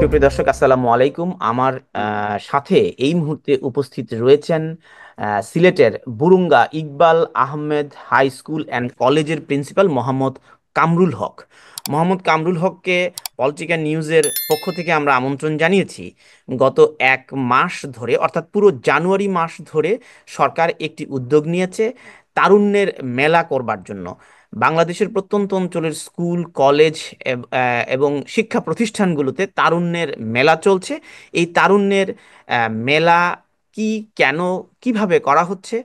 সুপ্রিয় দর্শক, আসসালামু আলাইকুম। আমার সাথে এই মুহূর্তে উপস্থিত রয়েছেন সিলেটের Burunga Iqbal Ahmed high school and কলেজের প্রিন্সিপাল মোহাম্মদ কামরুল হক। মোহাম্মদ কামরুল হককে পলিটিক্যাল নিউজের পক্ষ থেকে আমরা আমন্ত্রণ জানিয়েছি। গত এক মাস ধরে, অর্থাৎ পুরো জানুয়ারি মাস ধরে সরকার একটি উদ্যোগ নিয়েছে তারুণ্যের মেলা করবার জন্য। বাংলাদেশের প্রত্যন্ত অঞ্চলের স্কুল, কলেজ এবং শিক্ষা প্রতিষ্ঠানগুলোতে তারুণ্যের মেলা চলছে। এই তারুণ্যের মেলা কি, কেন, কিভাবে করা হচ্ছে,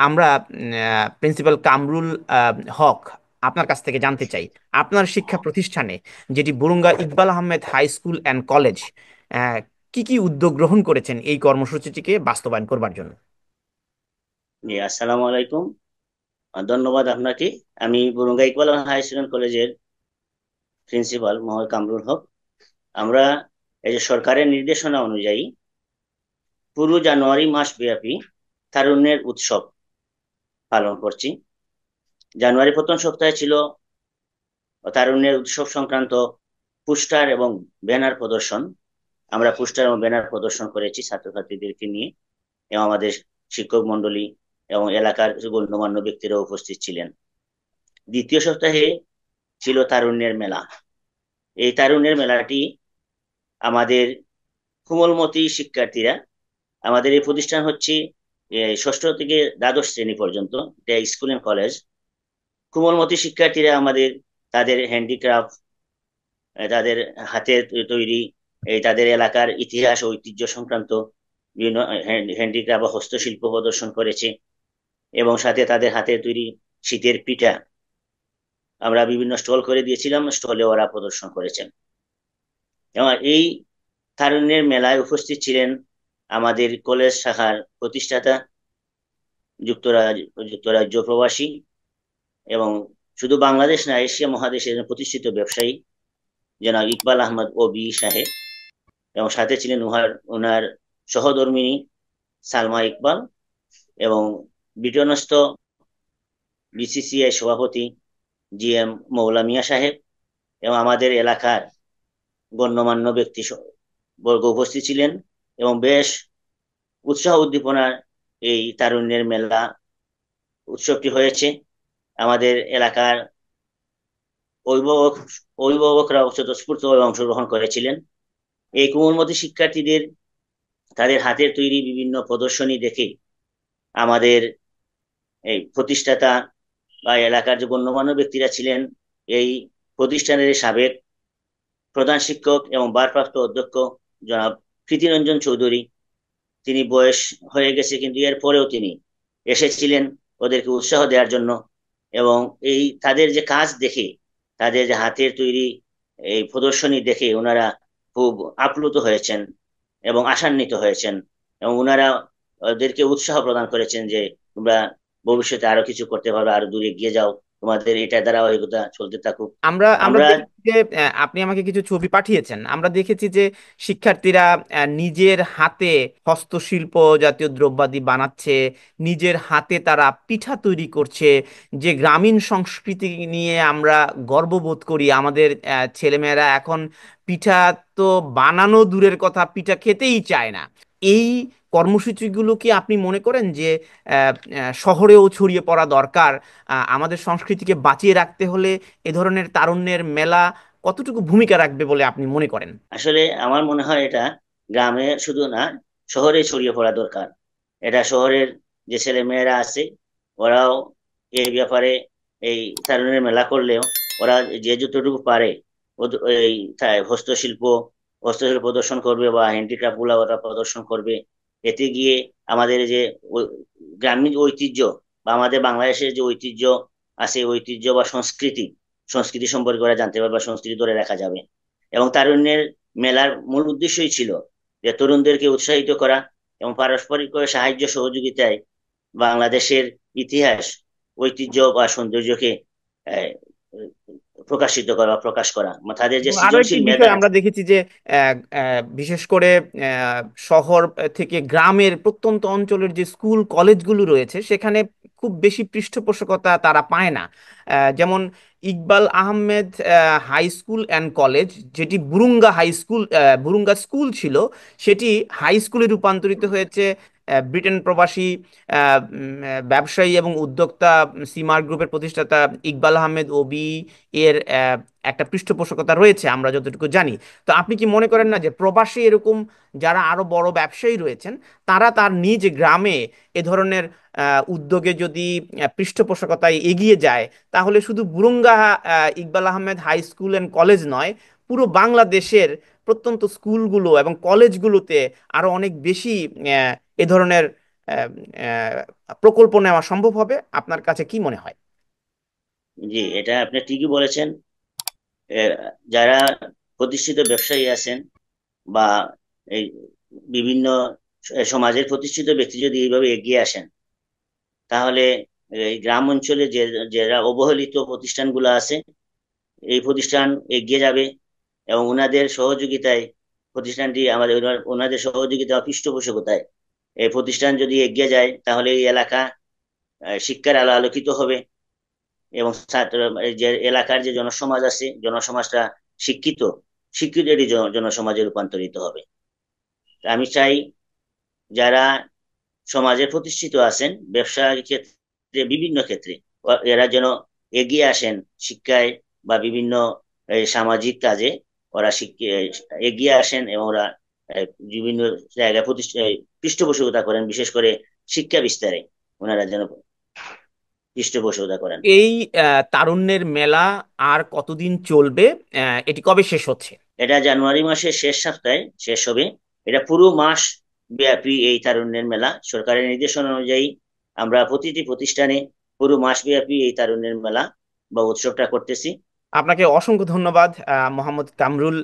আমরা প্রিন্সিপাল কামরুল হক আপনার কাছ থেকে জানতে চাই। আপনার শিক্ষা প্রতিষ্ঠানে, যেটি Burunga Iqbal Ahmed high school and college, কি কি উদ্যোগ গ্রহণ করেছেন এই কর্মসূচিটিকে বাস্তবায়ন করবার জন্য? জি, আসসালামু আলাইকুম। ধন্যবাদ আপনাকে। আমি বরুঙ্গা ইকবাল হাই স্কুল কলেজের প্রিন্সিপাল মোহাম্মদ কামরুল হক। আমরা এই যে সরকারের নির্দেশনা অনুযায়ী পুরো জানুয়ারি মাস ব্যাপী তারুণ্যের উৎসব পালন করছি। জানুয়ারি প্রথম সপ্তাহে ছিল তারুণ্যের উৎসব সংক্রান্ত পোস্টার এবং ব্যানার প্রদর্শন। আমরা পোস্টার এবং ব্যানার প্রদর্শন করেছি ছাত্রছাত্রীদেরকে নিয়ে, এবং আমাদের শিক্ষক মন্ডলী এবং এলাকার গণ্যমান্য ব্যক্তিরা উপস্থিত ছিলেন। দ্বিতীয় সপ্তাহে ছিল তারুণ্যের মেলা। এই তারুণ্যের মেলাটি আমাদের কোমলমতি শিক্ষার্থীরা, আমাদের এই প্রতিষ্ঠান হচ্ছে ষষ্ঠ থেকে দ্বাদশ শ্রেণী পর্যন্ত, এটা স্কুল এন্ড কলেজ। কোমলমতি শিক্ষার্থীরা আমাদের তাদের হ্যান্ডিক্রাফট, তাদের হাতের তৈরি, তাদের এলাকার ইতিহাস ঐতিহ্য সংক্রান্ত বিভিন্ন হ্যান্ডিক্রাফট বা হস্তশিল্প প্রদর্শন করেছে, এবং সাথে তাদের হাতের তৈরি শীতের পিঠা আমরা বিভিন্ন স্টল করে দিয়েছিলাম, স্টলে ওরা প্রদর্শন করেছেন। এবং এই তারুণ্যের মেলায় উপস্থিত ছিলেন আমাদের কলেজ শাখার প্রতিষ্ঠাতা, যুক্তরাজ্য প্রবাসী এবং শুধু বাংলাদেশ না, এশিয়া মহাদেশের প্রতিষ্ঠিত ব্যবসায়ী জনাব ইকবাল আহমদ ওবি সাহেব, এবং সাথে ছিলেন ওনার সহধর্মিণী সালমা ইকবাল, এবং ব্রিটনস্থ বিসিসিআই সভাপতি জিএম মৌলা মিয়া সাহেব, এবং আমাদের এলাকার গণ্যমান্য ব্যক্তি বর্গ উপস্থিত ছিলেন। এবং বেশ উৎসাহ উদ্দীপনার এই তারুণ্যের মেলা উৎসবটি হয়েছে। আমাদের এলাকার অভিভাবক অভিভাবকরা স্বতঃস্ফূর্তভাবে অংশগ্রহণ করেছিলেন। এই কোমলমতি শিক্ষার্থীদের তাদের হাতের তৈরি বিভিন্ন প্রদর্শনী দেখে আমাদের এই প্রতিষ্ঠাতা বা এলাকার যে গণ্যমান্য ব্যক্তিরা ছিলেন, এই প্রতিষ্ঠানের সাবেক প্রধান শিক্ষক এবং ভারপ্রাপ্ত অধ্যক্ষ জনাব প্রীতিরঞ্জন চৌধুরী, তিনি বয়স হয়ে গেছে কিন্তু এরপরেও তিনি এসেছিলেন ওদেরকে উৎসাহ দেওয়ার জন্য। এবং এই তাদের যে কাজ দেখে, তাদের যে হাতের তৈরি এই প্রদর্শনী দেখে ওনারা খুব আপ্লুত হয়েছেন এবং আশান্বিত হয়েছেন, এবং ওনারা ওদেরকে উৎসাহ প্রদান করেছেন যে তোমরা ভবিষ্যতে আরো কিছু করতে পারবে, আরো দূরে এগিয়ে যাও, তোমাদের এটা ধারাবাহিকতা চলতে থাকুক। আমরা আমরা আমরা দেখেছি যে আপনি আমাকে কিছু ছবি পাঠিয়েছেন। আমরা দেখেছি যে শিক্ষার্থীরা নিজের হাতে হস্তশিল্প জাতীয় দ্রব্যাদি বানাচ্ছে, নিজের হাতে তারা পিঠা তৈরি করছে। যে গ্রামীণ সংস্কৃতি নিয়ে আমরা গর্ববোধ করি, আমাদের ছেলেমেয়েরা এখন পিঠা তো বানানো দূরের কথা, পিঠা খেতেই চায় না। এই কর্মসূচিগুলো কি আপনি মনে করেন যে শহরেও ছড়িয়ে পড়া দরকার? আমাদের সংস্কৃতিকে বাঁচিয়ে রাখতে হলে এ ধরনের তারুণ্যের মেলা কতটুকু ভূমিকা রাখবে বলে আপনি মনে করেন? আসলে আমার মনে হয় এটা গ্রামে শুধু না, শহরে ছড়িয়ে পড়া দরকার। এটা শহরের যে ছেলে মেয়েরা আছে, ওরাও এই ব্যাপারে এই তারুণ্যের মেলা করলেও ওরা যে যতটুকু পারে এই হস্তশিল্প হস্তশিল্প প্রদর্শন করবে বা হ্যান্ডিক্রাফট গুলা ওরা প্রদর্শন করবে। এতে গিয়ে আমাদের যে গ্রামীণ ঐতিহ্য বা আমাদের বাংলাদেশের যে ঐতিহ্য আছে, ঐতিহ্য বা সংস্কৃতি সংস্কৃতি সম্পর্কে ওরা জানতে পারবে বা সংস্কৃতি ধরে রাখা যাবে। এবং তারুণ্যের মেলার মূল উদ্দেশ্যই ছিল যে তরুণদেরকে উৎসাহিত করা এবং পারস্পরিক সাহায্য সহযোগিতায় বাংলাদেশের ইতিহাস, ঐতিহ্য বা সৌন্দর্যকে আহ, প্রকাশিত করা, প্রকাশ করা, তাদের যে এবং আরো একটি সৃজনশীল মেধা বিষয় আমরা আছে। দেখেছি যে বিশেষ করে শহর থেকে গ্রামের প্রত্যন্ত অঞ্চলের যে স্কুল কলেজগুলো রয়েছে, সেখানে খুব বেশি পৃষ্ঠপোষকতা তারা পায় না। যেমন Iqbal Ahmed high school and college, যেটি Burunga high school, Burunga school ছিল, সেটি হাই স্কুলে রূপান্তরিত হয়েছে ব্রিটেন প্রবাসী ব্যবসায়ী এবং উদ্যোক্তা সিমার গ্রুপের প্রতিষ্ঠাতা ইকবাল আহমেদ ওবি এর একটা পৃষ্ঠপোষকতা রয়েছে আমরা যতটুকু জানি। তো আপনি কি মনে করেন না যে প্রবাসী এরকম যারা আরো বড় ব্যবসায়ী রয়েছেন, তারা তার নিজ গ্রামে এ ধরনের উদ্যোগে যদি পৃষ্ঠপোষকতায় এগিয়ে যায়, তাহলে শুধু Burunga Iqbal Ahmed high school and college নয়, পুরো বাংলাদেশের প্রত্যন্ত স্কুলগুলো এবং কলেজগুলোতে আরো অনেক বেশি এ ধরনের আহ, প্রকল্প নেওয়া সম্ভব হবে? আপনার কাছে কি মনে হয়? জি, এটা আপনি ঠিকই বলেছেন। এ, যারা প্রতিষ্ঠিত ব্যবসায়ী আছেন বা এই বিভিন্ন সমাজের প্রতিষ্ঠিত ব্যক্তি যদি এইভাবে এগিয়ে আসেন, তাহলে এই গ্রাম অঞ্চলে যে যারা অবহেলিত প্রতিষ্ঠানগুলো আছে, এই প্রতিষ্ঠান এগিয়ে যাবে এবং ওনাদের সহযোগিতায় প্রতিষ্ঠানটি আমাদের ওনাদের সহযোগিতা ও পৃষ্ঠপোষকতায় এই প্রতিষ্ঠান যদি এগিয়ে যায়, তাহলে এই এলাকা শিক্ষার আলো আলোকিত হবে এবং এই যে এলাকার যে জনসমাজ আছে, জনসমাজটা শিক্ষিত শিক্ষিত একটি জনসমাজে রূপান্তরিত হবে। আমি চাই যারা সমাজে প্রতিষ্ঠিত আছেন ব্যবসার ক্ষেত্রে, বিভিন্ন ক্ষেত্রে এরা যেন এগিয়ে আসেন শিক্ষায় বা বিভিন্ন সামাজিক কাজে। ওরা এগিয়ে আসেন এবং ওরা বিভিন্ন জায়গায় পৃষ্ঠপোষকতা করেন, বিশেষ করে শিক্ষা বিস্তারে ওনারা যেন পৃষ্ঠপোষকতা করেন। এই তারুণ্যের মেলা আর কতদিন চলবে? এটি কবে শেষ হচ্ছে? এটা জানুয়ারি মাসের শেষ সপ্তাহে শেষ হবে। এটা পুরো মাস ব্যাপী এই তারুণ্যের মেলা। সরকারের নির্দেশনা অনুযায়ী আমরা প্রতিটি প্রতিষ্ঠানে পুরো মাস ব্যাপী এই তারুণ্যের মেলা বা উৎসবটা করতেছি। আপনাকে অসংখ্য ধন্যবাদ মোহাম্মদ কামরুল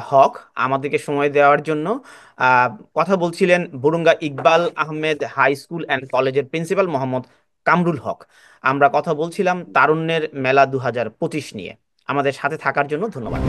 হক, আমাদেরকে সময় দেওয়ার জন্য। আহ, কথা বলছিলেন Burunga Iqbal Ahmed high school and কলেজের প্রিন্সিপাল মোহাম্মদ কামরুল হক। আমরা কথা বলছিলাম তারুণ্যের মেলা 2025 নিয়ে। আমাদের সাথে থাকার জন্য ধন্যবাদ।